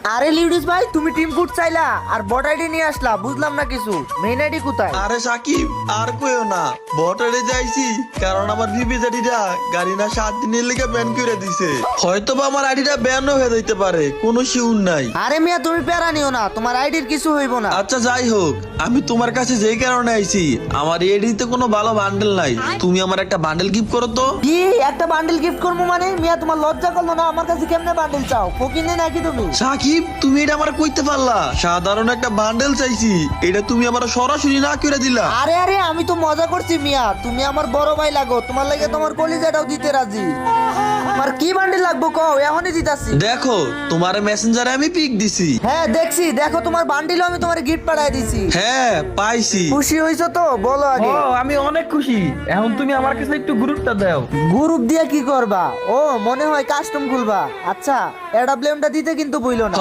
আরে লিউডিস ভাই, তুমি টিম ফুড চাইলা আর বট আইডি নিয়ে আসলা, বুঝলাম না কিছু। মেইন আইডি কোথায়? আরে সাকিব আর কইও না, বটারে যাইছি কারণ আমার ভিভিজ আইডিটা গাড়ি না 7 দিনের লেগে ব্যান করে দিছে। হয়তো বা আমার আইডিটা ব্যান হয়ে যাইতে পারে, কোনো শিউর নাই। আরে মিয়া, তুমি প্যারা নিও না, তোমার আইডির কিছু হইব না। আচ্ছা যাই হোক, আমি তোমার কাছে যেই কারণে আইছি, আমার এই আইডিতে কোনো ভালো বান্ডেল নাই, তুমি আমার একটা বান্ডেল গিফট করো তো। কি একটা বান্ডেল গিফট করবো মানে? মিয়া তোমার লজ্জা করলো না? আমার কাছে কেমনে বান্ডেল চাও? ফকিনে নাকি তুমি? সাকিব তুমি এটা আমার কইতে পারলা? সাধারণ একটা বান্ডেল চাইছি, এটা তুমি আমার সরাসরি না করে দিলা। আরে আরে, আমি তো মজা করছি মিয়া, তুমি আমার বড় ভাই লাগো, তোমার লাগে তোমার কলিজাটাও দিতে রাজি। তোমার কি বান্ডেল লাগবো কও, এখনই দিতাছি। দেখো তোমার মেসেঞ্জারে আমি পিক দিছি। হ্যাঁ দেখছি, দেখো তোমার বান্ডিলও আমি তোমার গিফট পাঠাই দিছি। হ্যাঁ পাইছি। খুশি হইছো তো? বলো আগে। ও আমি অনেক খুশি। এখন তুমি আমার কাছে একটু গ্রুপটা দাও। গ্রুপ দিয়ে কি করবা? ও মনে হয় কাস্টম খুলবা। আচ্ছা, এডাব্লিউএমটা দিতে কিন্তু বইলো না।